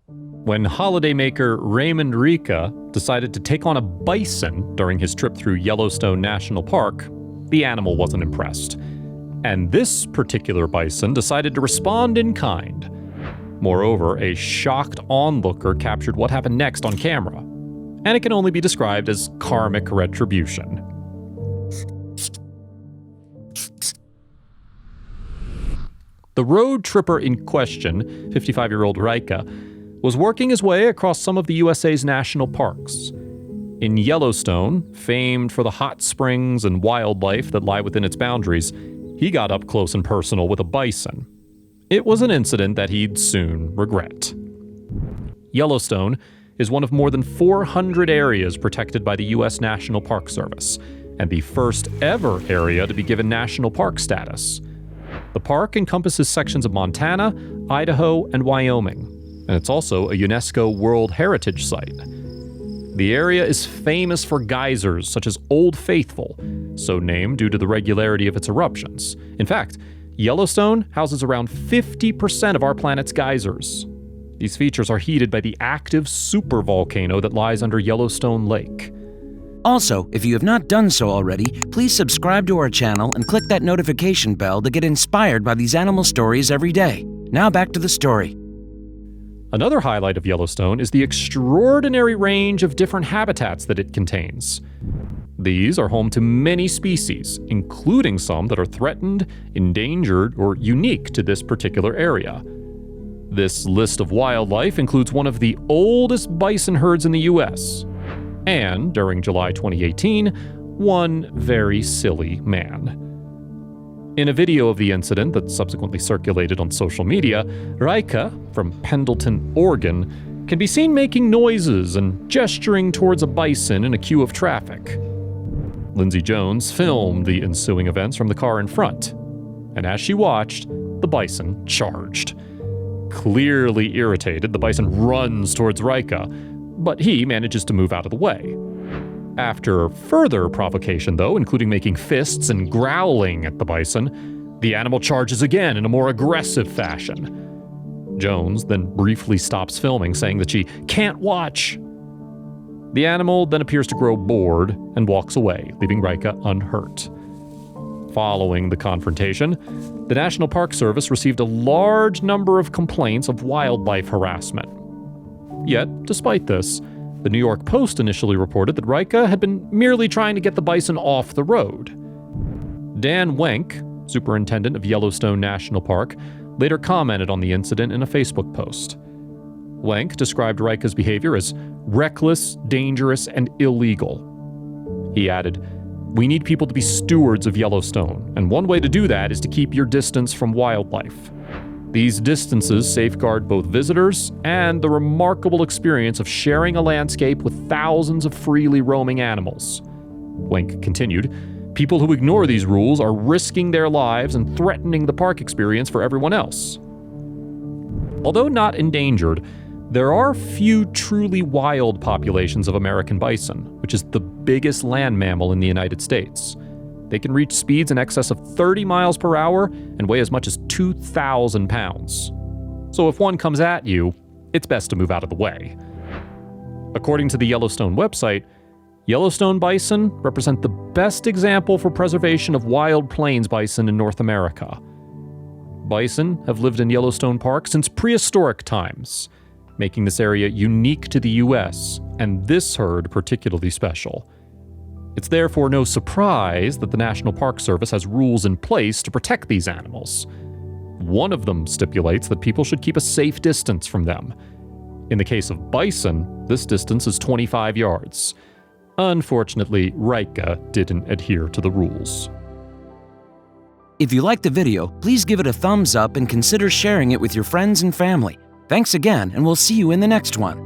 When holidaymaker Raymond Reike decided to take on a bison during his trip through Yellowstone National Park, the animal wasn't impressed. And this particular bison decided to respond in kind. Moreover, a shocked onlooker captured what happened next on camera, and it can only be described as karmic retribution. The road tripper in question, 55-year-old Reike, was working his way across some of the USA's national parks. In Yellowstone, famed for the hot springs and wildlife that lie within its boundaries, he got up close and personal with a bison. It was an incident that he'd soon regret. Yellowstone is one of more than 400 areas protected by the U.S. National Park Service, and the first ever area to be given national park status. The park encompasses sections of Montana, Idaho, and Wyoming, and it's also a UNESCO World Heritage Site. The area is famous for geysers such as Old Faithful, so named due to the regularity of its eruptions. In fact, Yellowstone houses around 50% of our planet's geysers. These features are heated by the active supervolcano that lies under Yellowstone Lake. Also, if you have not done so already, please subscribe to our channel and click that notification bell to get inspired by these animal stories every day. Now back to the story. Another highlight of Yellowstone is the extraordinary range of different habitats that it contains. These are home to many species, including some that are threatened, endangered, or unique to this particular area. This list of wildlife includes one of the oldest bison herds in the US, and, during July 2018, one very silly man. In a video of the incident that subsequently circulated on social media, Reike, from Pendleton, Oregon, can be seen making noises and gesturing towards a bison in a queue of traffic. Lindsay Jones filmed the ensuing events from the car in front, and as she watched, the bison charged. Clearly irritated, the bison runs towards Reike, but he manages to move out of the way. After further provocation, though, including making fists and growling at the bison, the animal charges again in a more aggressive fashion. Jones then briefly stops filming, saying that she can't watch. The animal then appears to grow bored and walks away, leaving Reike unhurt. Following the confrontation, the National Park Service received a large number of complaints of wildlife harassment. Yet, despite this, the New York Post initially reported that Reike had been merely trying to get the bison off the road. Dan Wenk, superintendent of Yellowstone National Park, later commented on the incident in a Facebook post. Wenk described Reike's behavior as reckless, dangerous, and illegal. He added, "We need people to be stewards of Yellowstone, and one way to do that is to keep your distance from wildlife. These distances safeguard both visitors and the remarkable experience of sharing a landscape with thousands of freely roaming animals." Wenk continued, "People who ignore these rules are risking their lives and threatening the park experience for everyone else." Although not endangered, there are few truly wild populations of American bison, which is the biggest land mammal in the United States. They can reach speeds in excess of 30 miles per hour and weigh as much as 2,000 pounds. So if one comes at you, it's best to move out of the way. According to the Yellowstone website, Yellowstone bison represent the best example for preservation of wild plains bison in North America. Bison have lived in Yellowstone Park since prehistoric times, making this area unique to the US, and this herd particularly special. It's therefore no surprise that the National Park Service has rules in place to protect these animals. One of them stipulates that people should keep a safe distance from them. In the case of bison, this distance is 25 yards. Unfortunately, Reike didn't adhere to the rules. If you liked the video, please give it a thumbs up and consider sharing it with your friends and family. Thanks again, and we'll see you in the next one.